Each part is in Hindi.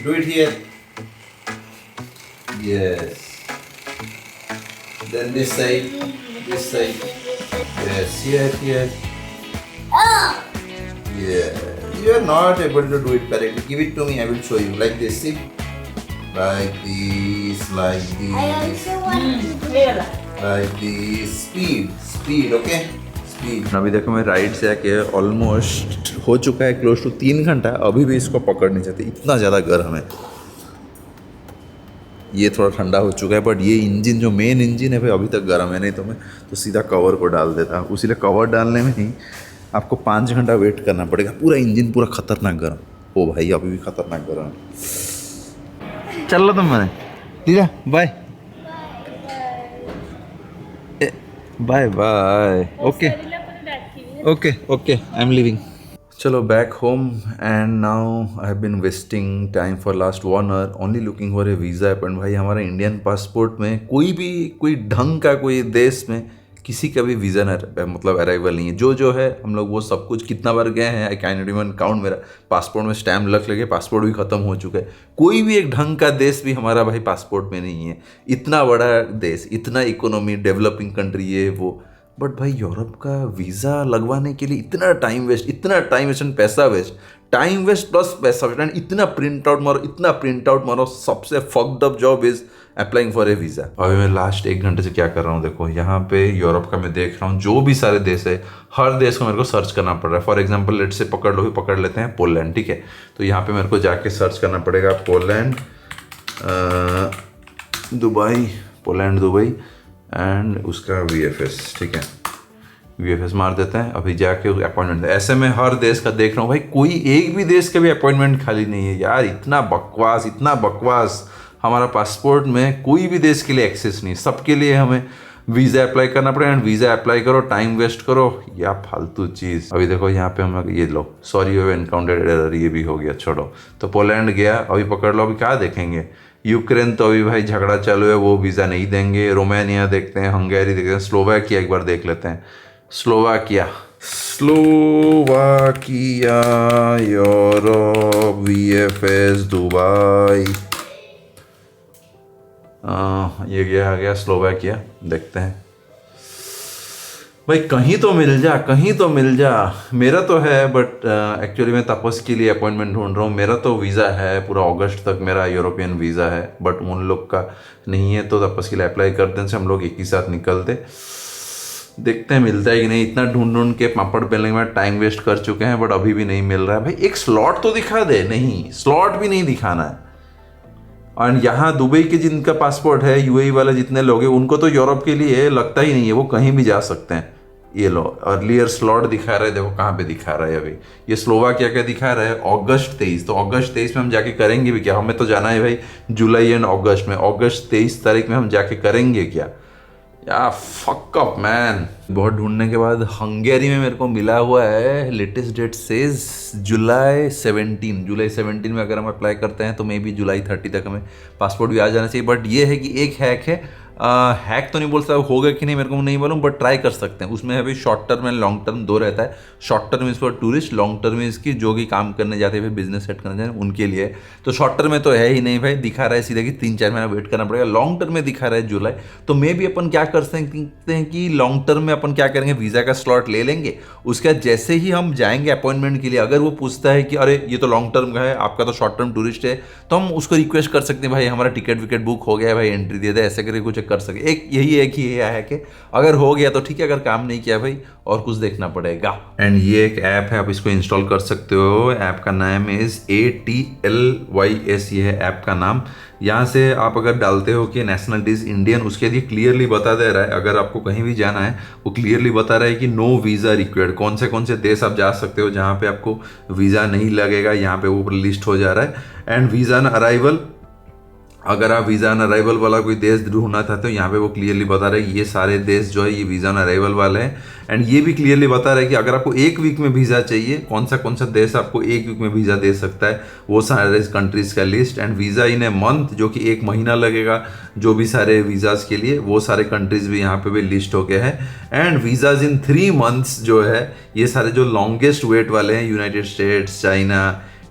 Do it here. Yes. Then this side. This side. Yes, here. Yeah. You are not able to do it correctly. Give it to me. I will show you. Like this. See. Like this. Like this. I also want to do Like this. Speed. Okay. Speed. अभी देखो मैं राइड से आके ऑलमोस्ट हो चुका है क्लोज टू 3 घंटा. अभी भी इसको पकड़ नहीं चाहते. इतना ज़्यादा गर्म है. ये थोड़ा ठंडा हो चुका है बट ये इंजन जो मेन इंजन है भाई अभी तक गर्म है. नहीं तो मैं तो सीधा कवर को डाल देता. उसीलिए कवर डालने में ही आपको 5 घंटा वेट करना पड़ेगा. पूरा इंजन पूरा खतरनाक गर्म. ओ भाई अभी भी खतरनाक गर्म है. चल लो तुम मैंने ठीक है. Bye bye. Okay I am living. चलो back home and now I have been wasting time for last 1 hour only looking for a visa appoint. भाई हमारा इंडियन पासपोर्ट में कोई ढंग का कोई देश में किसी का भी वीज़ा मतलब अराइवल नहीं है. जो है हम लोग वो सब कुछ कितना बार गए हैं I can not even count. मेरा पासपोर्ट में स्टैम्प लग लगे पासपोर्ट भी ख़त्म हो चुका है. कोई भी एक ढंग का देश भी हमारा भाई पासपोर्ट में नहीं है. इतना बड़ा देश, इतना इकोनॉमी, डेवलपिंग कंट्री ये वो. बट भाई यूरोप का वीज़ा लगवाने के लिए इतना टाइम वेस्ट एंड पैसा वेस्ट. टाइम वेस्ट प्लस पैसा वेस्ट एंड इतना प्रिंट आउट मारो. सबसे fucked up job is applying for a visa. अभी मैं लास्ट 1 घंटे से क्या कर रहा हूँ देखो. यहाँ पे यूरोप का मैं देख रहा हूँ जो भी सारे देश है हर देश को मेरे को सर्च करना पड़ रहा है. फॉर एग्जाम्पल लेट से पकड़ लेते हैं पोलैंड. ठीक है. तो यहाँ पे मेरे को जाके सर्च करना पड़ेगा पोलैंड दुबई एंड उसका VFS. ठीक है. VFS मार देते हैं. अभी जाके अपॉइंटमेंट. ऐसे में हर देश का देख रहा हूँ भाई कोई एक भी देश का भी अपॉइंटमेंट खाली नहीं है यार. इतना बकवास. हमारा पासपोर्ट में कोई भी देश के लिए एक्सेस नहीं. सबके लिए हमें वीज़ा अप्लाई करना पड़ेगा एंड वीज़ा अप्लाई करो टाइम वेस्ट करो या फालतू चीज़. अभी देखो यहाँ पे हम ये लो sorry you have encountered error. ये भी हो गया. छोड़ो. तो पोलैंड गया. अभी पकड़ लो. अभी क्या देखेंगे. यूक्रेन तो अभी भाई झगड़ा चालू है वो वीज़ा नहीं देंगे. रोमानिया देखते हैं. हंगेरी देखते हैं. स्लोवाकिया एक बार देख लेते हैं. Slovakia Europe VFS Dubai. ये आ गया स्लोवाकिया. देखते हैं भाई कहीं तो मिल जा. मेरा तो है बट एक्चुअली मैं तपस के लिए अपॉइंटमेंट ढूंढ रहा हूँ. मेरा तो वीज़ा है पूरा अगस्त तक मेरा यूरोपियन वीज़ा है बट उन लोग का नहीं है. तो तपस के लिए अप्लाई करते हैं. हम लोग एक ही साथ निकलते. देखते हैं मिलता है कि नहीं. इतना ढूंढ के पापड़ बेलने में टाइम वेस्ट कर चुके हैं बट अभी भी नहीं मिल रहा है. भाई एक स्लॉट तो दिखा दे. नहीं स्लॉट भी नहीं दिखाना है. और यहाँ दुबई के जिनका पासपोर्ट है UAE वाला जितने लोग हैं उनको तो यूरोप के लिए लगता ही नहीं है. वो कहीं भी जा सकते हैं. ये लो अर्लियर स्लॉट दिखा रहा है. देखो कहाँ पे दिखा रहा है. अभी ये स्लोवाकिया क्या दिखा रहा है अगस्त 23. तो अगस्त 23 में हम जाके करेंगे भी क्या. हमें तो जाना है भाई जुलाई एंड अगस्त में. अगस्त 23 तारीख में हम जाके करेंगे क्या. या फक अप मैन. बहुत ढूंढने के बाद हंगेरी में मेरे को मिला हुआ है. लेटेस्ट डेट सेज जुलाई 17 में अगर हम अप्लाई करते हैं तो मे बी जुलाई 30 तक हमें पासपोर्ट भी आ जाना चाहिए. बट ये है कि एक हैक है. हैक तो नहीं बोल सकता होगा कि नहीं मेरे को नहीं मालूम बट ट्राई कर सकते हैं. उसमें अभी short term and long term दो रहता है. Short term is for tourist. Long term is की जो भी काम करने जाते हैं बिजनेस सेट करने जाते हैं उनके लिए. तो शॉर्ट टर्म में तो है ही नहीं भाई. दिखा रहा है सीधा कि 3-4 महीना वेट करना पड़ेगा. लॉन्ग टर्म में दिखा रहा है जुलाई. तो मे भी अपन क्या कर सकते हैं कि लॉन्ग टर्म में अपन क्या करेंगे वीज़ा का स्लॉट ले लेंगे. उसके बाद जैसे ही हम जाएंगे अपॉइंटमेंट के लिए अगर वो पूछता है कि अरे ये तो लॉन्ग टर्म का है आपका तो शॉर्ट टर्म टूरिस्ट है तो हम उसको रिक्वेस्ट कर सकते हैं भाई हमारा टिकट विकेट बुक हो गया है भाई एंट्री दे दे. ऐसे करके कुछ कर सके. एक ही है कि अगर हो गया तो ठीक है. अगर काम नहीं किया भाई और कुछ देखना पड़ेगा. एंड ये एक ऐप है आप इसको इंस्टॉल कर सकते हो. ऐप का नाम इज ATLYS. ये है ऐप का नाम. यहाँ से आप अगर डालते हो कि नेशनलिटी इज इंडियन उसके लिए क्लियरली बता दे रहा है. अगर आपको कहीं भी जाना है वो क्लियरली बता रहा है कि नो वीज़ा रिक्वायर्ड. कौन से देश आप जा सकते हो जहाँ पे आपको वीज़ा नहीं लगेगा. यहाँ पे वो लिस्ट हो जा रहा है. एंड वीज़ा ऑन अराइवल अगर आप वीज़ा ऑन अराइवल वाला कोई देश ढूंढना चाहते हो यहाँ पे वो क्लियरली बता रहा है ये सारे देश जो है ये वीज़ा ऑन अराइवल वाले हैं. एंड ये भी क्लियरली बता रहा है कि अगर आपको 1 वीक में वीज़ा चाहिए कौन सा देश आपको 1 वीक में वीज़ा दे सकता है वो सारे कंट्रीज़ का list. And visa in a month जो कि 1 महीना लगेगा जो भी सारे वीज़ाज़ के लिए वो सारे कंट्रीज़ भी यहाँ पे भी लिस्ट हो गए हैं. एंड वीज़ाज़ इन 3 मंथ्स जो है ये सारे जो लॉन्गेस्ट वेट वाले हैं United States China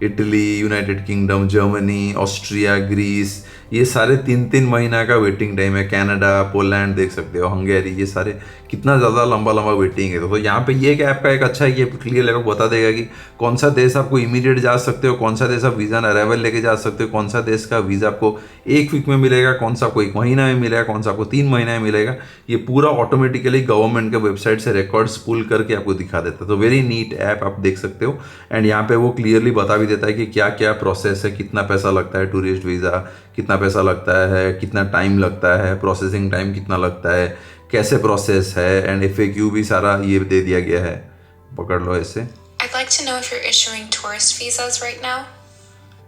Italy, United Kingdom, Germany, Austria, Greece, ये सारे 3-3 महीना का वेटिंग टाइम है। कनाडा, पोलैंड देख सकते हो, हंगेरी, ये सारे कितना ज़्यादा लंबा लंबा वेटिंग है। तो यहाँ पे ये ऐप का एक अच्छा है कि क्लियर आपको बता देगा कि कौन सा देश आपको इमीडिएट जा सकते हो, कौन सा देश आप वीज़ा अराइवल लेके जा सकते हो, कौन सा देश का वीज़ा आपको 1 वीक में मिलेगा, कौन सा आपको 1 महीना में मिलेगा, कौन सा आपको 3 महीना में मिलेगा। ये पूरा ऑटोमेटिकली गवर्नमेंट के वेबसाइट से रिकॉर्ड्स पुल करके आपको दिखा देता है। तो वेरी नीट ऐप, आप देख सकते हो। एंड यहाँ पे वो क्लियरली बता भी देता है कि क्या क्या प्रोसेस है, कितना पैसा लगता है टूरिस्ट वीज़ा, कितना पैसा लगता है, कितना टाइम लगता है, प्रोसेसिंग टाइम कितना लगता है, कैसे प्रोसेस है। एंड FAQ भी सारा ये दे दिया गया है, पकड़ लो ऐसे। I'd like to know if you're issuing tourist visas right now.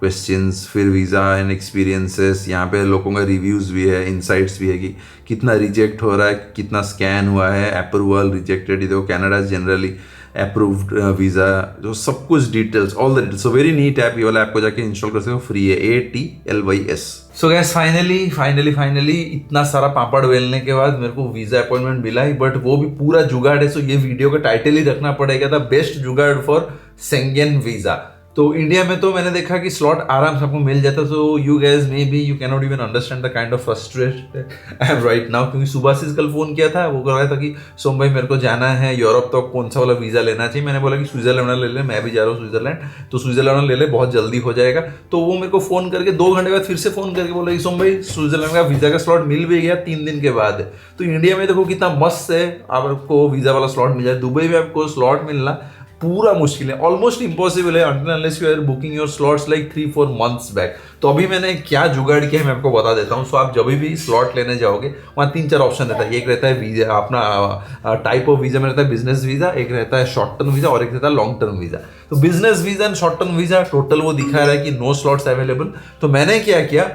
Questions, फिर वीज़ा एंड एक्सपीरियंसेस, यहाँ पे लोगों का रिव्यूज़ भी है, इनसाइट्स भी है कि कितना रिजेक्ट हो रहा है, कितना स्कैन हुआ है, अप्रूवल, रिजेक्टेड। ये देखो कैनेडा जनरली अप्रूव्ड वीज़ा, जो सब कुछ details, all the details. So very neat app. ये वाला ऐप को जाके इंस्टॉल कर सकते हो, फ्री है, ATLYS। सो गैस फाइनली इतना सारा पापड़ बेलने के बाद मेरे को वीज़ा अपॉइंटमेंट मिला ही, बट वो भी पूरा जुगाड़ है। सो ये वीडियो का टाइटल ही रखना पड़ेगा, द बेस्ट जुगाड़ फॉर शेंगेन वीज़ा। तो इंडिया में तो मैंने देखा कि स्लॉट आराम से आपको मिल जाता है। So you gas may be you can not even understand the kind of frustrated I am right now, क्योंकि सुभाषिस कल फोन किया था, वो कह रहा था कि सोम भाई मेरे को जाना है यूरोप, तो कौन सा वाला वीज़ा लेना चाहिए। मैंने बोला कि स्विट्जरलैंड वाला ले ले, मैं भी जा रहा हूँ स्विट्जरलैंड, तो स्विट्जरलैंड वाला ले ले, बहुत जल्दी हो जाएगा। तो वो मेरे को फ़ोन करके 2 घंटे बाद फिर से फ़ोन करके बोला कि सोम भाई स्विट्जरलैंड का वीज़ा का स्लॉट मिल भी गया 3 दिन के बाद। तो इंडिया में देखो कितना मस्त है, आपको वीज़ा वाला स्लॉट मिल जाए। दुबई में आपको स्लॉट मिलना पूरा मुश्किल है, ऑलमोस्ट इम्पॉसिबल है, until unless you are booking your slots like 3-4 months back। तो अभी मैंने क्या जुगाड़ किया है मैं आपको बता देता हूँ। सो आप जब भी स्लॉट लेने जाओगे वहाँ 3-4 ऑप्शन रहता है। एक रहता है वीज़ा, अपना टाइप ऑफ वीज़ा में रहता है बिजनेस वीज़ा, एक रहता है शॉर्ट टर्म वीज़ा और एक रहता है लॉन्ग टर्म वीज़ा। तो business visa and short term visa total वो दिखा रहा है कि नो स्लॉट्स अवेलेबल। तो मैंने क्या किया,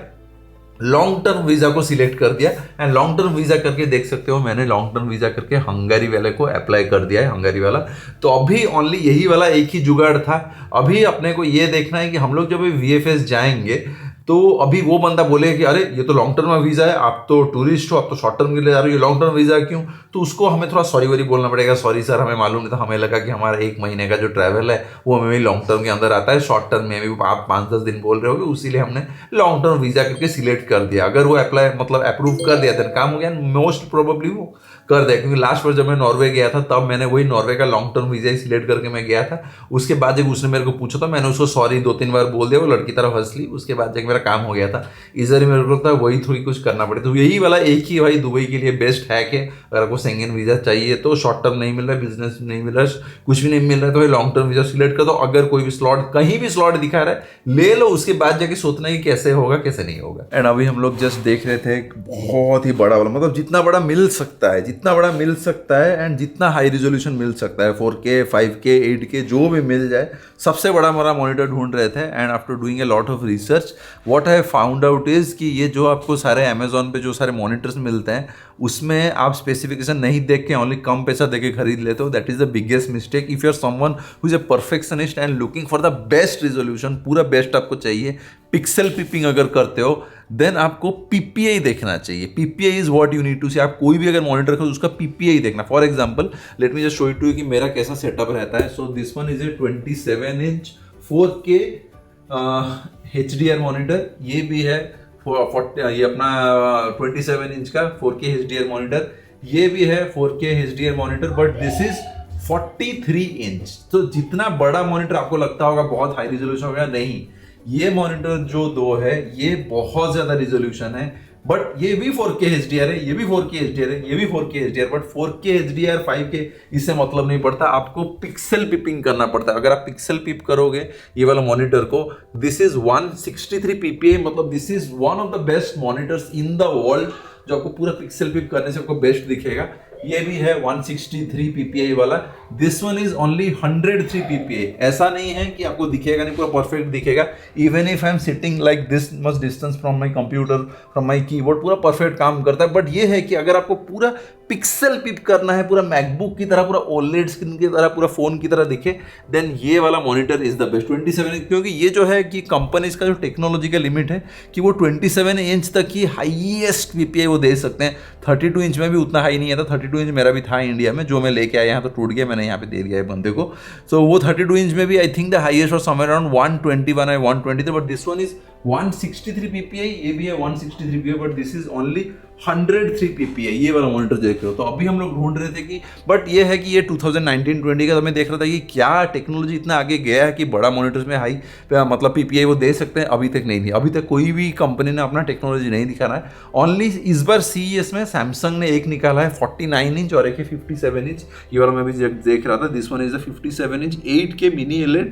लॉन्ग टर्म वीज़ा को सिलेक्ट कर दिया। एंड लॉन्ग टर्म वीज़ा करके देख सकते हो, मैंने लॉन्ग टर्म वीज़ा करके हंगरी वाले को अप्लाई कर दिया है, हंगरी वाला। तो अभी ओनली यही वाला एक ही जुगाड़ था। अभी अपने को ये देखना है कि हम लोग जब VFS जाएंगे तो अभी वो बंदा बोले कि अरे ये तो लॉन्ग टर्म वीज़ा है, आप तो टूरिस्ट हो, आप तो शॉर्ट टर्म के लिए जा रहे हो, ये लॉन्ग टर्म वीज़ा क्यों। तो उसको हमें थोड़ा सॉरी वरी बोलना पड़ेगा, सॉरी सर हमें मालूम नहीं था, हमें लगा कि हमारा 1 महीने का जो ट्रैवल है वो हमें लॉन्ग टर्म के अंदर आता है, शॉर्ट टर्म में भी आप 5-10 दिन बोल रहे होगे, उसीलिए हमने लॉन्ग टर्म वीज़ा करके सिलेक्ट कर दिया। अगर वो अप्लाई मतलब अप्रूव कर दिया तो काम हो गया, मोस्ट प्रोबेबली वो कर दिया। क्योंकि लास्ट बार जब मैं नॉर्वे गया था तब मैंने वही नॉर्वे का लॉन्ग टर्म वीज़ा ही सिलेक्ट करके मैं गया था। उसके बाद जब उसने मेरे को पूछा था मैंने उसको सॉरी 2-3 बार बोल दिया, वो लड़की तरफ हंस ली, उसके बाद जब मेरा काम हो गया था। इधर मेरे को लगता है वही थोड़ी कुछ करना पड़े। तो यही वाला एक ही भाई दुबई के लिए बेस्ट हैक है। अगर आपको शेंगेन वीज़ा चाहिए तो शॉर्ट टर्म नहीं मिल रहा है, बिजनेस नहीं मिल रहा है, कुछ भी नहीं मिल रहा है, तो भाई लॉन्ग टर्म वीज़ा सिलेक्ट कर दो। अगर कोई भी स्लॉट कहीं भी स्लॉट दिखा रहा है ले लो, उसके बाद जाके सोचना है कि कैसे होगा कैसे नहीं होगा। एंड अभी हम लोग जस्ट देख रहे थे बहुत ही बड़ा वाला, मतलब जितना बड़ा मिल सकता है, जितना बड़ा मिल सकता है एंड जितना हाई रिजोल्यूशन मिल सकता है, 4K 5K 8K जो भी मिल जाए, सबसे बड़ा हमारा मॉनिटर ढूंढ रहे थे। And after doing a lot of research what I found out is कि ये जो आपको सारे अमेजोन पे जो सारे मॉनिटर्स मिलते हैं उसमें आप स्पेसिफिकेशन नहीं देख के ओनली कम पैसा देके खरीद लेते हो। That is the biggest mistake. If you are someone who is a perfectionist and looking for the best resolution, पूरा बेस्ट आपको चाहिए, पिक्सल पिपिंग अगर करते हो देन आपको PPI देखना चाहिए। PPI is what you need to see. आप कोई भी अगर मॉनिटर खरीदो उसका PPI देखना। For example let me just show it to you कि मेरा कैसा सेटअप रहता है। So this one is a 27 inch 4K HDR monitor. ये भी है ये अपना 27 इंच का 4K HDR मॉनिटर। ये भी है 4K HDR monitor, but this is 43 inch. तो जितना बड़ा मॉनिटर आपको लगता होगा बहुत हाई रिजोल्यूशन होगा, नहीं, ये मॉनिटर जो 2 है ये बहुत ज्यादा रिजोल्यूशन है, बट ये भी 4K HDR है, ये भी 4K HDR है, ये भी 4K HDR, but 4K HDR 5K इससे मतलब नहीं पड़ता, आपको पिक्सल पिपिंग करना पड़ता है। अगर आप पिक्सल पिप करोगे ये वाला मॉनिटर को, दिस इज 163 PPI, मतलब this is one of the best monitors in the world जो आपको पूरा पिक्सल पिप करने से आपको बेस्ट दिखेगा। ये भी है 163 PPI वाला। This one is only 103 PPI। ऐसा नहीं है कि आपको दिखेगा नहीं, पूरा परफेक्ट दिखेगा। Even if I am sitting like this much distance from my computer, from my keyboard, पूरा परफेक्ट काम करता है। बट ये है कि अगर आपको पूरा पिक्सल पिप करना है, पूरा मैकबुक की तरह, पूरा OLED स्क्रीन की तरह, पूरा फोन की तरह दिखे, देन ये वाला monitor is the best 27 inch. क्योंकि ये जो है कि कंपनीज का जो टेक्नोलॉजी का लिमिट है कि वो 27 इंच तक की हाईएस्ट PPI वो दे सकते हैं। 32 इंच में भी उतना हाई नहीं आता। 32 इंच मेरा भी था इंडिया में, जो मैं लेके आया यहाँ तो टूट गया, मैं मैंने यहाँ पे दे दिया है बंदे को। सो वो 32 इंच में भी आई थिंक द हाईएस्ट और समवेयर अराउंड 121 है 123, but this one is 163 ppi, ये भी है 163 ppi, but this is only 103 ppi, ये वाला मॉनिटर देख रहे हो। तो अभी हम लोग ढूंढ रहे थे कि बट ये है कि ये 2019-20 का, तो मैं देख रहा था कि क्या टेक्नोलॉजी इतना आगे गया है कि बड़ा मॉनिटर्स में हाई मतलब ppi वो दे सकते हैं। अभी तक नहीं दिया, अभी तक कोई भी कंपनी ने अपना टेक्नोलॉजी नहीं दिखाना है। ओनली इस बार CES में सैमसंग ने एक निकाला है 49 इंच और एक है 57 इंच, ये वाला मैं भी देख रहा था। This one is a 57 inch 8K mini OLED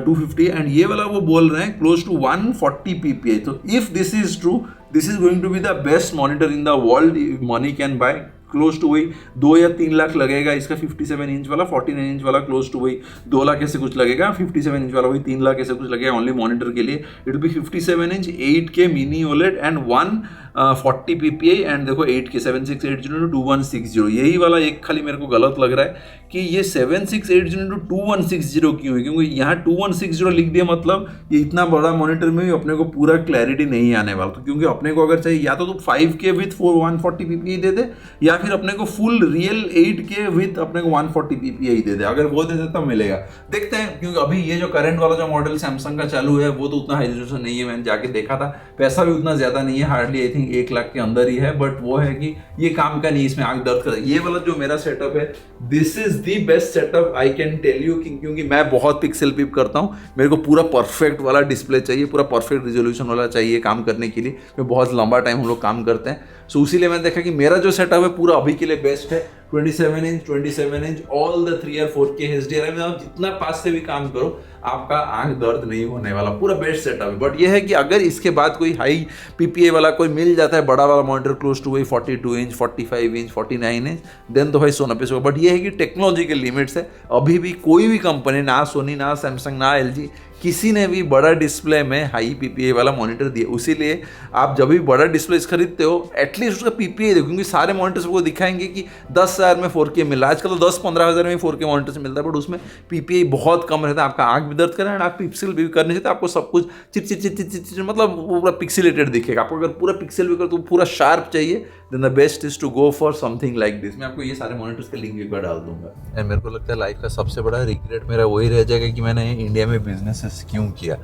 250, and ये वाला वो बोल रहे हैं क्लोज टू 140 ppi। तो if this is true, this is going to be the best monitor in the world money can buy। Close to वही 2 या 3 लाख लगेगा इसका 57 इंच वाला, 49 इंच वाला क्लोज टू वही 2 लाख ऐसे कुछ लगेगा, 57 इंच वाला वही 3 लाख ऐसे कुछ लगेगा ओनली मॉनिटर के लिए। It be 57 inch 8K mini OLED and 140 ppi, and देखो 8K 7680x2160। यही वाला एक खाली मेरे को गलत लग रहा है कि ये 7680x2160 क्यों है, क्योंकि यहाँ 2160 लिख दिया, मतलब ये इतना बड़ा मॉनिटर में भी अपने को पूरा क्लैरिटी नहीं आने वाला। तो क्योंकि अपने को अगर चाहिए या तो 5K विथ 140 ppi दे दे, या फिर अपने को फुल रियल 8K विथ अपने को 140 ppi दे दे। अगर वो दे दे तब मिलेगा, देखते हैं। क्योंकि अभी ये जो करंट वाला जो मॉडल सैमसंग का चालू है वो तो उतना हाई रेजोल्यूशन नहीं है, मैंने जाके देखा था, पैसा भी उतना ज्यादा नहीं है, हार्डली आई थिंक 1 लाख के अंदर ही है। बट वो है कि ये काम का नहीं, इसमें आंख दर्द कर। ये वाला जो मेरा सेटअप है, this is the best setup I can tell you, क्योंकि मैं बहुत पिक्सल पिप करता हूँ, मेरे को पूरा परफेक्ट वाला डिस्प्ले चाहिए, पूरा परफेक्ट रिजोल्यूशन वाला चाहिए काम करने के लिए। मैं बहुत लंबा टाइम हम लोग काम करते हैं, सो इसीलिए मैंने देखा कि मेरा जो सेटअप है पूरा अभी के लिए बेस्ट है। 27 इंच ऑल द 3 और 4K HDR में आप जितना पास से भी काम करो आपका आंख दर्द नहीं होने वाला, पूरा बेस्ट सेटअप है। बट ये है कि अगर इसके बाद कोई हाई PPI वाला कोई मिल जाता है बड़ा वाला मॉनिटर क्लोज टू वही 42 इंच 45 इंच 49 इंच, देन तो भाई सोना पे सोना। बट ये है कि टेक्नोलॉजी के लिमिट्स है, अभी भी कोई भी कंपनी, ना सोनी ना सैमसंग ना LG, किसी ने भी बड़ा डिस्प्ले में हाई PPI वाला मॉनिटर दिया। उसीलिए आप जब भी बड़ा डिस्प्ले खरीदते हो एटलीस्ट उसका PPI देखो, क्योंकि सारे मॉनिटर्स को दिखाएंगे कि 10,000 में 4K मिल रहा है, आजकल तो 10-15 हज़ार में 4K मॉनिटर्स मिलता है, बट उसमें PPI बहुत कम रहता है। आपका आंख भी दर्द कर रहा है, आप पिक्सल भी करने से आपको सब कुछ चिट मतलब पूरा पिक्सेलेटेड दिखेगा। आपको अगर पूरा पिक्सल भी कर तो पूरा शार्प चाहिए, then the best is to go for something like this. मैं आपको ये सारे मॉनिटर्स के लिंक एक बार डाल दूंगा। एंड मेरे को लगता है लाइफ का सबसे बड़ा रिग्रेट मेरा वही रह जाएगा कि मैंने इंडिया में बिजनेसेस क्यों किया।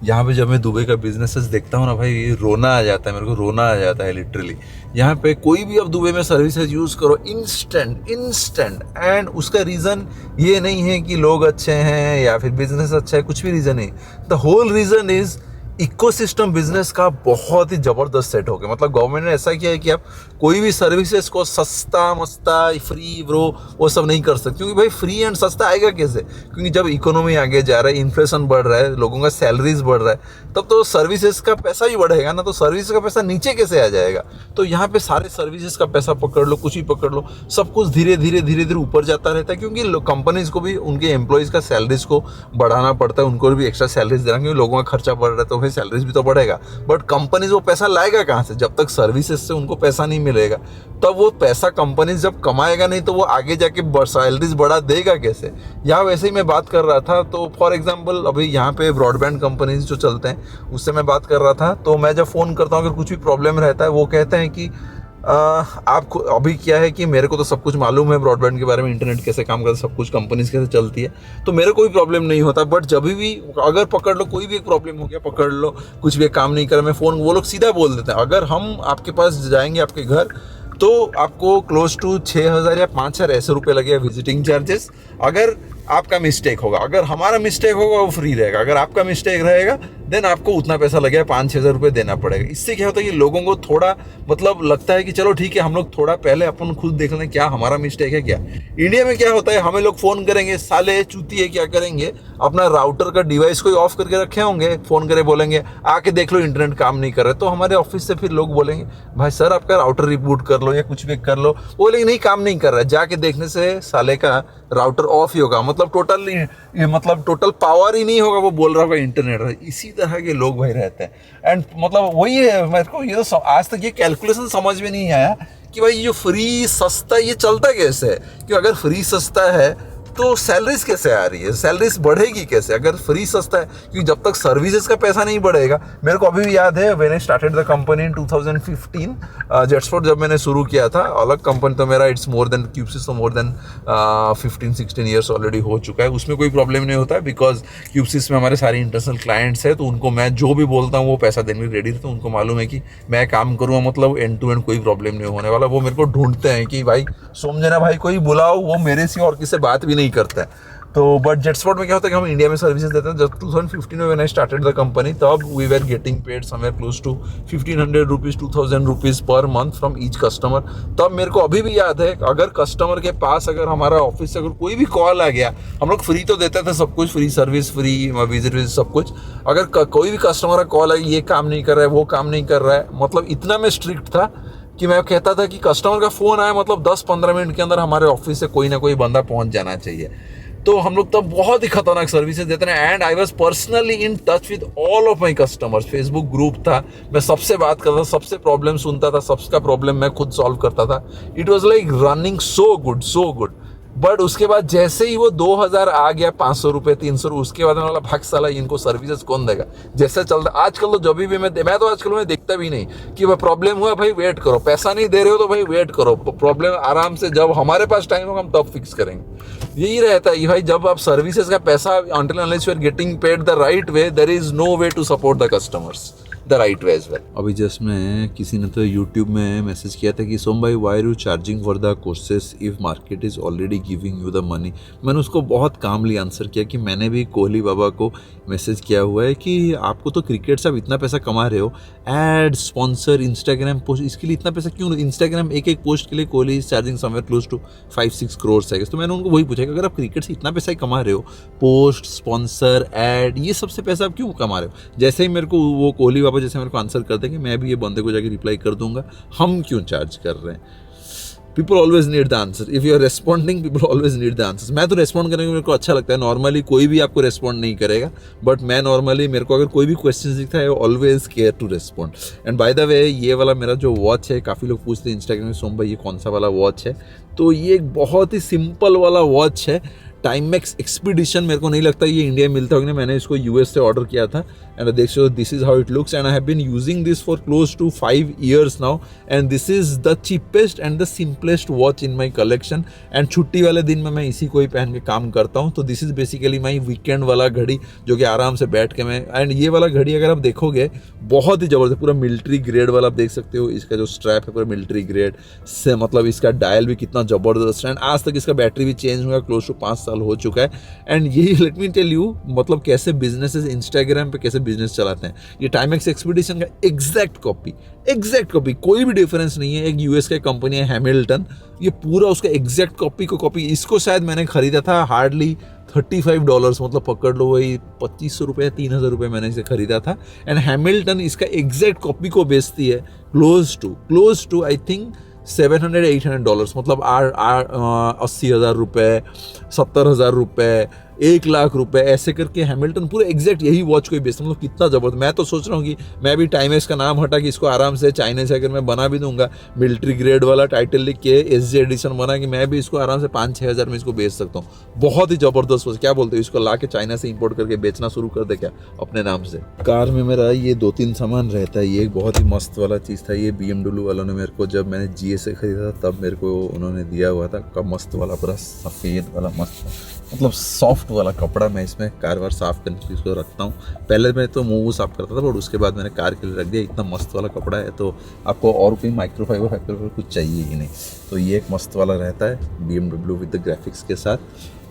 यहाँ पे जब मैं दुबई का बिजनेसेस देखता हूँ ना भाई, रोना आ जाता है, मेरे को रोना आ जाता है लिटरली। यहाँ पे कोई भी अब दुबई में सर्विसेज यूज़ करो इंस्टेंट, एंड उसका रीज़न ये नहीं है कि लोग अच्छे हैं या फिर बिजनेस अच्छा है, कुछ भी रीज़न नहीं। The whole reason is ecosystem business का बहुत ही ज़बरदस्त सेट हो गया। मतलब गवर्नमेंट ने ऐसा किया है कि आप कोई भी सर्विसेज को सस्ता मस्ता फ्री ब्रो वो सब नहीं कर सकते, क्योंकि भाई फ्री एंड सस्ता आएगा कैसे? क्योंकि जब इकोनॉमी आगे जा रहा है, इन्फ्लेशन बढ़ रहा है, लोगों का सैलरीज बढ़ रहा है, तब तो सर्विसेज का पैसा भी बढ़ेगा ना, तो सर्विस का पैसा नीचे कैसे आ जाएगा? तो यहाँ पे सारे सर्विसेज का पैसा पकड़ लो, कुछ भी पकड़ लो, सब कुछ धीरे धीरे ऊपर जाता रहता है, क्योंकि कंपनीज को भी उनके एम्प्लॉयज़ का सैलरीज को बढ़ाना पड़ता है, उनको भी एक्स्ट्रा सैलरीज देना, क्योंकि लोगों का खर्चा बढ़ रहा है तो सैलरीज भी तो बढ़ेगा। बट कंपनीज वो पैसा लाएगा कहाँ से? जब तक सर्विसेज से उनको पैसा नहीं मिलेगा, तब वो पैसा कंपनीज जब कमाएगा नहीं तो वो आगे जाके सैलरीज बढ़ा देगा कैसे? यहाँ वैसे ही मैं बात कर रहा था, तो फॉर एग्जांपल अभी यहाँ पे ब्रॉडबैंड कंपनीज जो चलते हैं उससे मैं बात कर रहा था, तो मैं जब फ़ोन करता हूँ अगर कुछ भी प्रॉब्लम रहता है, वो कहते हैं कि आपको अभी क्या है कि मेरे को तो सब कुछ मालूम है ब्रॉडबैंड के बारे में, इंटरनेट कैसे काम करता है, सब कुछ कंपनीज कैसे चलती है, तो मेरे कोई प्रॉब्लम नहीं होता। बट जब भी अगर पकड़ लो कोई भी एक प्रॉब्लम हो गया, पकड़ लो कुछ भी काम नहीं कर मैं फ़ोन, वो लोग सीधा बोल देते हैं। अगर हम आपके पास जाएंगे आपके घर तो आपको क्लोज टू 6,000 या 5,000 ऐसे रुपये लगेगा विजिटिंग चार्जेस। अगर आपका मिस्टेक होगा, अगर हमारा मिस्टेक होगा वो फ्री रहेगा, अगर आपका मिस्टेक रहेगा देन आपको उतना पैसा लगेगा, 5-6 हज़ार रुपये देना पड़ेगा। इससे क्या होता है कि लोगों को थोड़ा मतलब लगता है कि चलो ठीक है, हम लोग थोड़ा पहले अपन खुद देख लें क्या हमारा मिस्टेक है क्या। इंडिया में क्या होता है, हमें लोग फ़ोन करेंगे, साले चूती है क्या करेंगे, अपना राउटर का डिवाइस कोई ऑफ करके रखे होंगे, फ़ोन करे बोलेंगे आके देख लो इंटरनेट काम नहीं कर रहा है, तो हमारे ऑफिस से फिर लोग बोलेंगे भाई सर आपका राउटर रिबूट कर लो या कुछ भी कर लो, वो बोलेंगे नहीं काम नहीं कर रहा है, जाके देखने से साले का राउटर ऑफ ही होगा, मतलब टोटल पावर ही नहीं होगा, वो बोल रहा होगा इंटरनेट। इसी तरह के लोग भाई रहते हैं। एंड मतलब वही है, मेरे को ये तो आज तक ये कैलकुलेशन समझ में नहीं आया कि भाई ये फ्री सस्ता ये चलता कैसे है। कि अगर फ्री सस्ता है तो सैलरीज कैसे आ रही है, सैलरीज बढ़ेगी कैसे अगर फ्री सस्ता है? क्योंकि जब तक सर्विसेज का पैसा नहीं बढ़ेगा, मेरे को अभी भी याद है when I started the company इन 2015, जेटस्पॉट जब मैंने शुरू किया था, अलग कंपनी तो मेरा इट्स मोर देन क्यूबसिस, तो मोर देन 15-16 ईयर्स ऑलरेडी हो चुका है, उसमें कोई प्रॉब्लम नहीं होता है बिकॉज क्यूबसिस में हमारे सारे इंटरनेशनल क्लाइंट्स हैं, तो उनको मैं जो भी बोलता हूँ वो पैसा देने के रेडी रहते हैं, उनको मालूम है कि मैं काम करूँगा मतलब एंड टू एंड कोई प्रॉब्लम नहीं होने वाला। वो मेरे को ढूंढते हैं कि भाई सोमजना भाई कोई बुलाओ, वो मेरे से और किसी से बात भी नहीं करता है। तो बट जेटस्पॉट में क्या होता है कि हम इंडिया में सर्विसेज देते हैं। जब 2015 में when I started the company, तब we were getting paid somewhere close to 1500 rupees 2000 rupees per month from each customer. तब मेरे को अभी भी याद है, अगर कस्टमर के पास अगर हमारा ऑफिस से अगर कोई भी कॉल आ गया, हम लोग फ्री तो देते थे सब कुछ, फ्री सर्विस, फ्री विजिट सब कुछ, अगर कोई भी कस्टमर का कॉल आया ये काम नहीं कर रहा है, वो काम नहीं कर रहा है, मतलब इतना मैं स्ट्रिक्ट था कि मैं कहता था कि कस्टमर का फोन आया मतलब 10-15 मिनट के अंदर हमारे ऑफिस से कोई ना कोई बंदा पहुंच जाना चाहिए। तो हम लोग तब बहुत ही खतरनाक सर्विसेज देते हैं। And I was personally in touch with all of my customers. Facebook group था, मैं सबसे बात करता था, सबसे प्रॉब्लम सुनता था, सबका प्रॉब्लम मैं खुद सॉल्व करता था। It was like running so good, so good. But उसके बाद जैसे ही वो 2000 आ गया, 500 रुपये, 300 रुपये, उसके बाद मैं बोला भाग साला, इनको सर्विसेज कौन देगा। जैसे चलता आजकल तो जब भी मैं तो आजकल मैं देखता भी नहीं कि भाई प्रॉब्लम हुआ, भाई वेट करो, पैसा नहीं दे रहे हो तो भाई वेट करो, प्रॉब्लम आराम से जब हमारे पास टाइम होगा हम तब फिक्स करेंगे। यही रहता है भाई, जब आप सर्विसेज का पैसा until unless you are getting paid the right way, there is no way to support the customers the right way as well. अभी जस्ट में किसी ने तो यूट्यूब में मैसेज किया था कि सोम भाई why are you charging for the courses if market is already giving you the money. मैंने उसको बहुत कामली आंसर किया कि मैंने भी कोहली बाबा को मैसेज किया हुआ है कि आपको तो क्रिकेट से आप इतना पैसा कमा रहे हो, एड, स्पॉन्सर, इंस्टाग्राम पोस्ट, इसके लिए इतना पैसा क्यों? इंस्टाग्राम एक पोस्ट के लिए Kohli is charging somewhere close to 5-6 crore है। तो मैंने उनको वही पूछा कि अगर आप क्रिकेट से इतना पैसा कमा रहे हो, पोस्ट, स्पॉन्सर, एड, ये सबसे पैसा आप क्यों कमा रहे हो? जैसे ही मेरे को वो कोहली बाबा जैसे मेरे को आंसर कर देंगे, मैं भी ये बंदे को जाके रिप्लाई कर दूंगा, हम क्यों चार्ज कर रहे हैं। People always need the answer, if you are responding people always need the answer. मैं तो रेस्पॉन्ड करने को मेरे को अच्छा लगता है, नॉर्मली कोई भी आपको रेस्पॉन्ड नहीं करेगा, बट मैं नॉर्मली मेरे को अगर कोई भी क्वेश्चन दिखता है always care to respond. And by the way, ये वाला मेरा जो वॉच है, काफ़ी लोग पूछते हैं इंस्टाग्राम में, सोम भाई ये कौन सा वाला वॉच है? तो ये एक बहुत ही सिंपल वाला वॉच है, टाइमेक्स एक्सपीडिशन। मेरे को नहीं लगता ये इंडिया में मिलता होगा, मैंने इसको यूएस से ऑर्डर किया था। एंड देख so this is how it looks, and I have been using this for close to 5 years now, and this is the cheapest and the simplest watch in my collection. And छुट्टी वाले दिन में मैं इसी को ही पहन के काम करता हूँ। तो this is basically my weekend वाला घड़ी, जो कि आराम से बैठ के मैं, एंड ये वाला घड़ी अगर आप देखोगे बहुत ही ज़बरदस्त, पूरा मिलिट्री ग्रेड वाला आप देख सकते हो। इसका जो स्ट्रैप है पूरा मिलिट्री ग्रेड से, मतलब इसका डायल भी कितना ज़बरदस्त है। एंड आज तक इसका बैटरी भी चेंज हुआ, क्लोज टू 5 साल हो चुका है। एंड यही लेट मी टेल यू, मतलब कैसे बिजनेसेस इंस्टाग्राम पे कैसे बिजनेस चलाते हैं। ये टाइमेक्स एक्सपीडिशन का एग्जैक्ट कॉपी, कोई भी डिफरेंस नहीं है। एक यूएस का कंपनी है हैमिल्टन, ये पूरा उसका एग्जैक्ट कॉपी। इसको शायद मैंने खरीदा था हार्डली $35, मतलब पकड़ लो वही 2500 रुपये, 3000 रुपये मैंने इसे खरीदा था। एंड हैमिल्टन इसका एग्जैक्ट कॉपी को बेचती है क्लोज टू आई थिंक $700-800, मतलब 80,000 रुपये, 70,000 रुपये, 1,00,000 रुपये, ऐसे करके हैमिल्टन पूरे एग्जैक्ट यही वॉच को ही बेचता। मतलब कितना ज़बरदस्त। मैं तो सोच रहा हूँ कि मैं भी टाइमेक्स का नाम हटा के इसको आराम से चाइना से अगर मैं बना भी दूंगा, मिलिट्री ग्रेड वाला टाइटल लिख के SJ एडिशन बना कि मैं भी इसको आराम से 5-6 हज़ार में इसको बेच सकता हूँ। बहुत ही ज़बरदस्त वॉच। क्या बोलते हो, इसको ला के चाइना से इंपोर्ट करके बेचना शुरू कर दे क्या अपने नाम से। कार में मेरा ये 2-3 सामान रहता है। ये एक बहुत ही मस्त वाला चीज़ था, ये BMW वालों ने मेरे को, जब मैंने GS से खरीदा था तब मेरे को उन्होंने दिया हुआ था। कब मस्त वाला, पूरा सफ़ेद वाला मस्त, मतलब सॉफ्ट वाला कपड़ा। मैं इसमें कार वार साफ़ करने के लिए इसको रखता हूँ। पहले मैं तो मुँह साफ़ करता था, बट उसके बाद मैंने कार के लिए रख दिया। इतना मस्त वाला कपड़ा है, तो आपको और कोई माइक्रोफाइबर कुछ चाहिए ही नहीं। तो ये एक मस्त वाला रहता है BMW विद द ग्राफिक्स के साथ।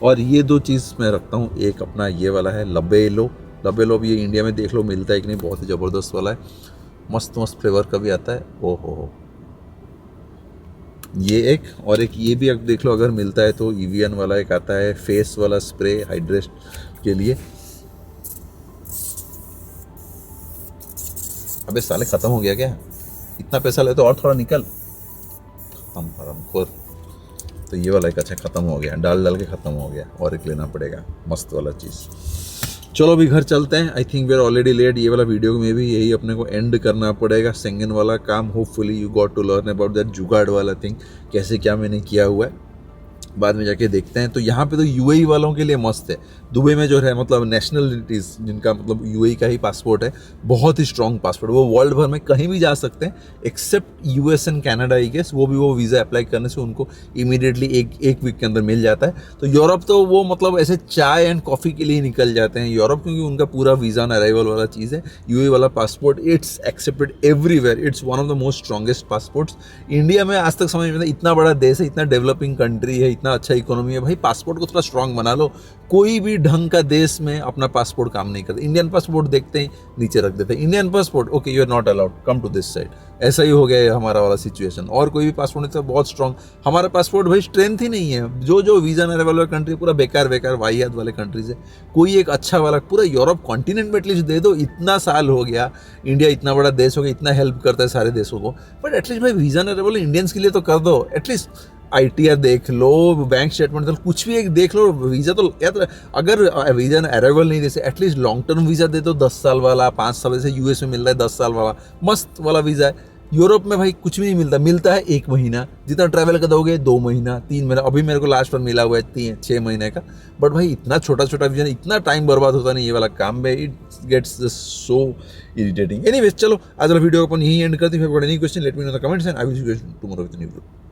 और ये 2 चीज़ मैं रखता हूँ। एक अपना ये वाला है लबेलो भी, ये इंडिया में देख लो मिलता है कि नहीं, बहुत ही ज़बरदस्त वाला है, मस्त फ्लेवर का भी आता है। ओहो, ये एक, और एक ये भी देख लो अगर मिलता है तो EVN वाला एक आता है, फेस वाला स्प्रे हाइड्रेट के लिए। अबे साले खत्म हो गया क्या? इतना पैसा ले तो और थोड़ा निकल। खत्म। तो ये वाला एक अच्छा खत्म हो गया, डाल के खत्म हो गया, और एक लेना पड़ेगा मस्त वाला चीज़। चलो अभी घर चलते हैं। I think we are already late. ये वाला वीडियो में भी यही अपने को एंड करना पड़ेगा। सेंगन वाला काम, hopefully you got to learn about that jugaad वाला थिंग, कैसे क्या मैंने किया हुआ है। बाद में जाके देखते हैं। तो यहाँ पे तो यूएई वालों के लिए मस्त है। दुबई में जो है मतलब नेशनलिटीज़ जिनका मतलब यूएई का ही पासपोर्ट है, बहुत ही स्ट्रॉन्ग पासपोर्ट, वो वर्ल्ड भर में कहीं भी जा सकते हैं except US and Canada I guess, वो भी वो वीज़ा अप्लाई करने से उनको इमीडिएटली एक वीक के अंदर मिल जाता है। तो यूरोप तो वो मतलब ऐसे चाय एंड कॉफ़ी के लिए निकल जाते हैं यूरोप, क्योंकि उनका पूरा वीज़ा ऑन अराइवल वाला चीज़ है। यूएई वाला passport it's accepted everywhere, it's one of the most strongest passports. India में आज तक समझ में नहीं, इतना बड़ा देश है, इतना डेवलपिंग कंट्री है, इतना अच्छा इकोनॉमी है, भाई पासपोर्ट को थोड़ा स्ट्रांग बना लो। कोई भी ढंग का देश में अपना पासपोर्ट काम नहीं करता। इंडियन पासपोर्ट देखते हैं नीचे रख देते हैं, Indian passport okay you are not allowed, come to this side. ऐसा ही हो गया है हमारा वाला सिचुएशन। और कोई भी पासपोर्ट नहीं था बहुत स्ट्रांग, हमारा पासपोर्ट भाई स्ट्रेंथ ही नहीं है। जो वीज़ा न वाले कंट्री पूरा बेकार वाहियात वाले कंट्रीज है। कोई एक अच्छा वाला पूरा यूरोप कॉन्टिनेंट में एटलीस्ट दे दो। इतना साल हो गया, इंडिया इतना बड़ा देश हो गया, इतना हेल्प करता है सारे देशों को, बट एटलीस्ट भाई वीज़ा न वाले इंडियंस के लिए तो कर दो। एटलीस्ट ITR देख लो, बैंक स्टेटमेंट तो कुछ भी एक देख लो। वीज़ा तो यार अगर वीज़ा अराइवल नहीं जैसे एटलीस्ट लॉन्ग टर्म वीज़ा दे दो, 10 साल वाला, 5 साल, जैसे यूएस में मिल रहा है 10 साल वाला मस्त वाला वीज़ा है। यूरोप में भाई कुछ भी नहीं मिलता, मिलता है 1 महीना, जितना ट्रैवल कर दोगे 2 महीना 3 महीना, अभी मेरे को लास्ट पर मिला हुआ है 6 महीने का। बट भाई इतना छोटा छोटा वीज़ा, इतना टाइम बर्बाद होता नहीं ये वाला काम में, it gets just so irritating. Anyways चलो आज वाला वीडियो अपन यही एंड करते हैं। Any question let me know in the comments and I will see you tomorrow with new video.